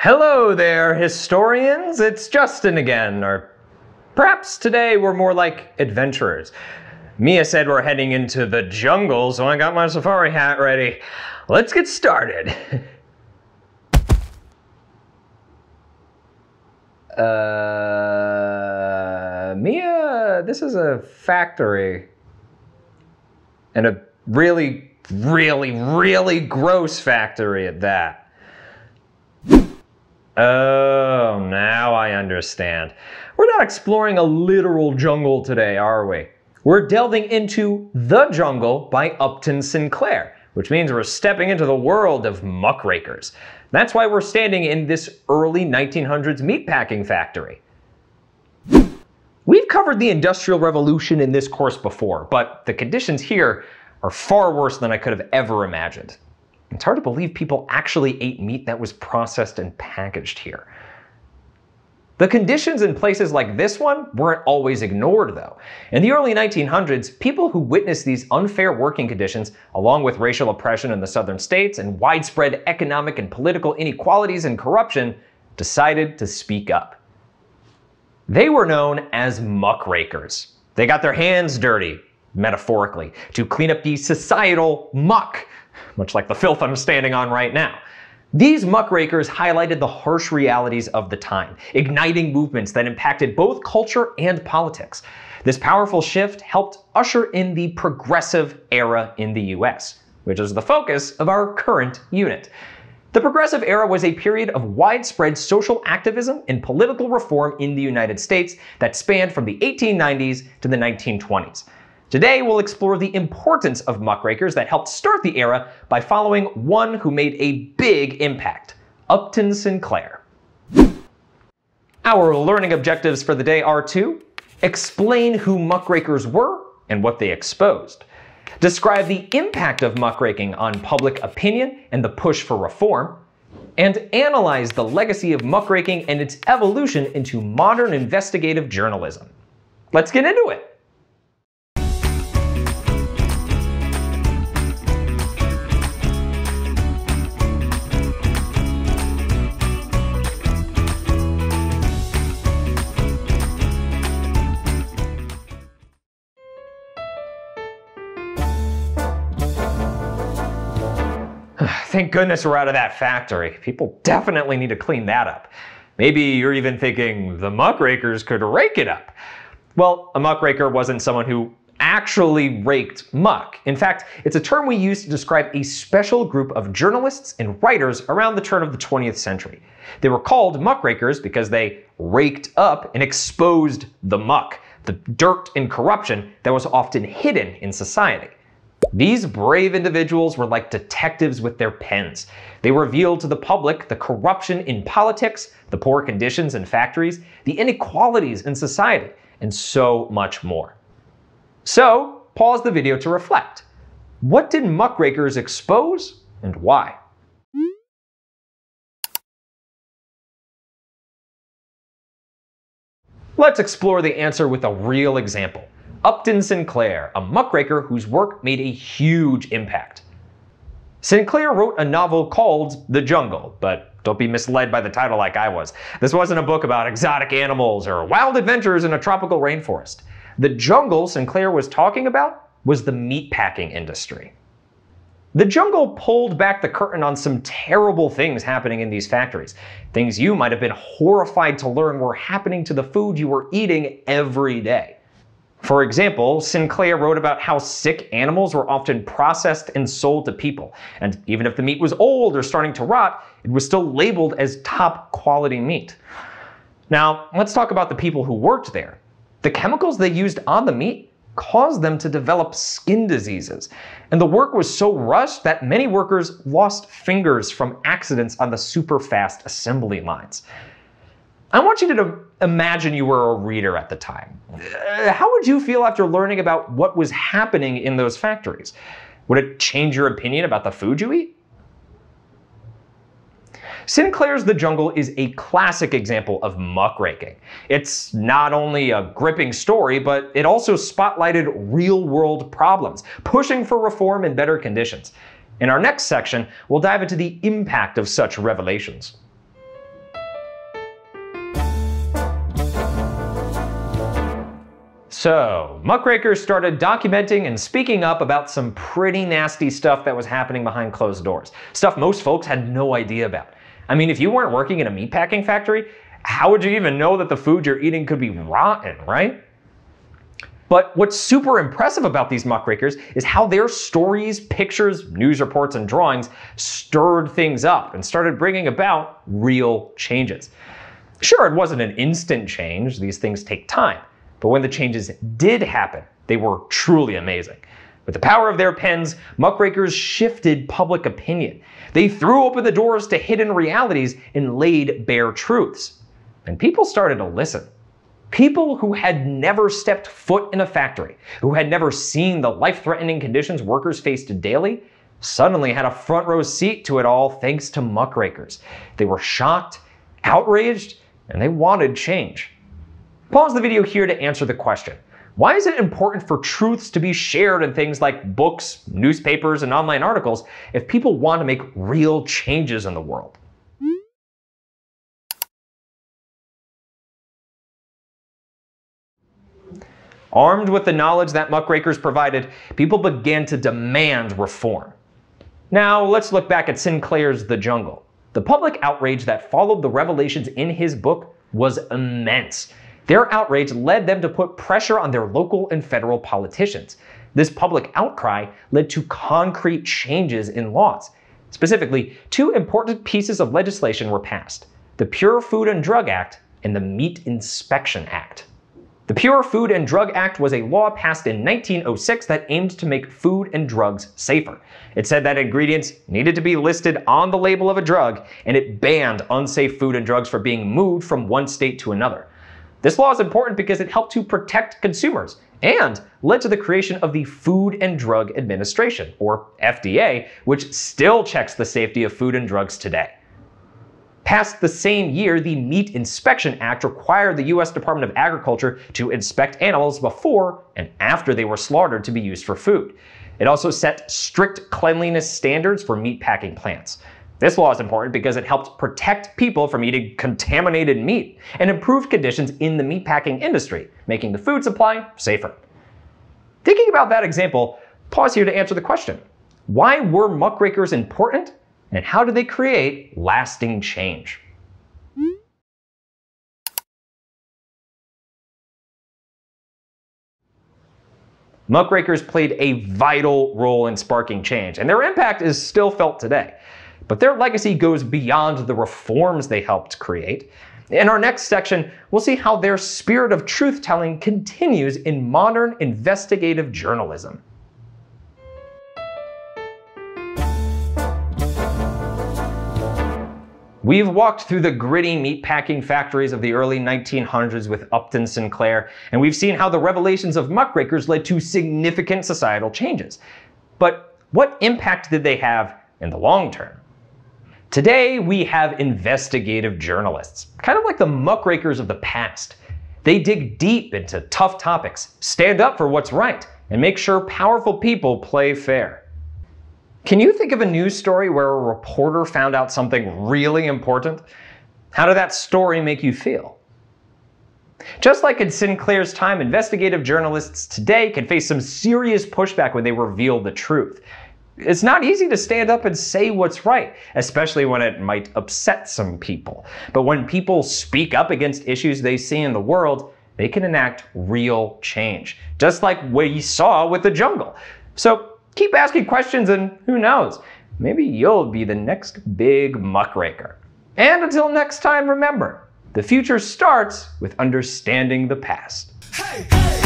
Hello there, historians. It's Justin again, or perhaps today we're more like adventurers. Mia said we're heading into the jungle, so I got my safari hat ready. Let's get started. Mia, this is a factory. And a really, really gross factory at that. Oh, now I understand. We're not exploring a literal jungle today, are we? We're delving into the jungle by Upton Sinclair, which means we're stepping into the world of muckrakers. That's why we're standing in this early 1900s meatpacking factory. We've covered the Industrial Revolution in this course before, but the conditions here are far worse than I could have ever imagined. It's hard to believe people actually ate meat that was processed and packaged here. The conditions in places like this one weren't always ignored, though. In the early 1900s, people who witnessed these unfair working conditions, along with racial oppression in the southern states and widespread economic and political inequalities and corruption, decided to speak up. They were known as muckrakers. They got their hands dirty, metaphorically, to clean up the societal muck, much like the filth I'm standing on right now. These muckrakers highlighted the harsh realities of the time, igniting movements that impacted both culture and politics. This powerful shift helped usher in the progressive era in the US, which is the focus of our current unit. The progressive era was a period of widespread social activism and political reform in the United States that spanned from the 1890s to the 1920s. Today, we'll explore the importance of muckrakers that helped start the era by following one who made a big impact, Upton Sinclair. Our learning objectives for the day are to explain who muckrakers were and what they exposed, describe the impact of muckraking on public opinion and the push for reform, and analyze the legacy of muckraking and its evolution into modern investigative journalism. Let's get into it. Thank goodness we're out of that factory. People definitely need to clean that up. Maybe you're even thinking the muckrakers could rake it up. Well, a muckraker wasn't someone who actually raked muck. In fact, it's a term we use to describe a special group of journalists and writers around the turn of the 20th century. They were called muckrakers because they raked up and exposed the muck, the dirt and corruption that was often hidden in society. These brave individuals were like detectives with their pens. They revealed to the public the corruption in politics, the poor conditions in factories, the inequalities in society, and so much more. So, pause the video to reflect. What did muckrakers expose and why? Let's explore the answer with a real example. Upton Sinclair, a muckraker whose work made a huge impact. Sinclair wrote a novel called The Jungle, but don't be misled by the title like I was. This wasn't a book about exotic animals or wild adventures in a tropical rainforest. The jungle Sinclair was talking about was the meatpacking industry. The Jungle pulled back the curtain on some terrible things happening in these factories. Things you might have been horrified to learn were happening to the food you were eating every day. For example, Sinclair wrote about how sick animals were often processed and sold to people, and even if the meat was old or starting to rot, it was still labeled as top quality meat. Now, let's talk about the people who worked there. The chemicals they used on the meat caused them to develop skin diseases, and the work was so rushed that many workers lost fingers from accidents on the super fast assembly lines. I want you to imagine you were a reader at the time. How would you feel after learning about what was happening in those factories? Would it change your opinion about the food you eat? Sinclair's The Jungle is a classic example of muckraking. It's not only a gripping story, but it also spotlighted real-world problems, pushing for reform and better conditions. In our next section, we'll dive into the impact of such revelations. So, muckrakers started documenting and speaking up about some pretty nasty stuff that was happening behind closed doors. Stuff most folks had no idea about. I mean, if you weren't working in a meatpacking factory, how would you even know that the food you're eating could be rotten, right? But what's super impressive about these muckrakers is how their stories, pictures, news reports, and drawings stirred things up and started bringing about real changes. Sure, it wasn't an instant change, these things take time. But when the changes did happen, they were truly amazing. With the power of their pens, muckrakers shifted public opinion. They threw open the doors to hidden realities and laid bare truths. And people started to listen. People who had never stepped foot in a factory, who had never seen the life-threatening conditions workers faced daily, suddenly had a front row seat to it all thanks to muckrakers. They were shocked, outraged, and they wanted change. Pause the video here to answer the question. Why is it important for truths to be shared in things like books, newspapers, and online articles if people want to make real changes in the world? Armed with the knowledge that muckrakers provided, people began to demand reform. Now, let's look back at Sinclair's The Jungle. The public outrage that followed the revelations in his book was immense. Their outrage led them to put pressure on their local and federal politicians. This public outcry led to concrete changes in laws. Specifically, two important pieces of legislation were passed: the Pure Food and Drug Act and the Meat Inspection Act. The Pure Food and Drug Act was a law passed in 1906 that aimed to make food and drugs safer. It said that ingredients needed to be listed on the label of a drug, and it banned unsafe food and drugs from being moved from one state to another. This law is important because it helped to protect consumers and led to the creation of the Food and Drug Administration, or FDA, which still checks the safety of food and drugs today. Passed the same year, the Meat Inspection Act required the U.S. Department of Agriculture to inspect animals before and after they were slaughtered to be used for food. It also set strict cleanliness standards for meatpacking plants. This law is important because it helped protect people from eating contaminated meat and improved conditions in the meatpacking industry, making the food supply safer. Thinking about that example, pause here to answer the question: why were muckrakers important, and how did they create lasting change? Muckrakers played a vital role in sparking change, and their impact is still felt today. But their legacy goes beyond the reforms they helped create. In our next section, we'll see how their spirit of truth-telling continues in modern investigative journalism. We've walked through the gritty meatpacking factories of the early 1900s with Upton Sinclair, and we've seen how the revelations of muckrakers led to significant societal changes. But what impact did they have in the long term? Today, we have investigative journalists, kind of like the muckrakers of the past. They dig deep into tough topics, stand up for what's right, and make sure powerful people play fair. Can you think of a news story where a reporter found out something really important? How did that story make you feel? Just like in Sinclair's time, investigative journalists today can face some serious pushback when they reveal the truth. It's not easy to stand up and say what's right, especially when it might upset some people. But when people speak up against issues they see in the world, they can enact real change, just like we saw with the jungle. So keep asking questions and who knows, maybe you'll be the next big muckraker. And until next time, remember, the future starts with understanding the past. Hey, hey.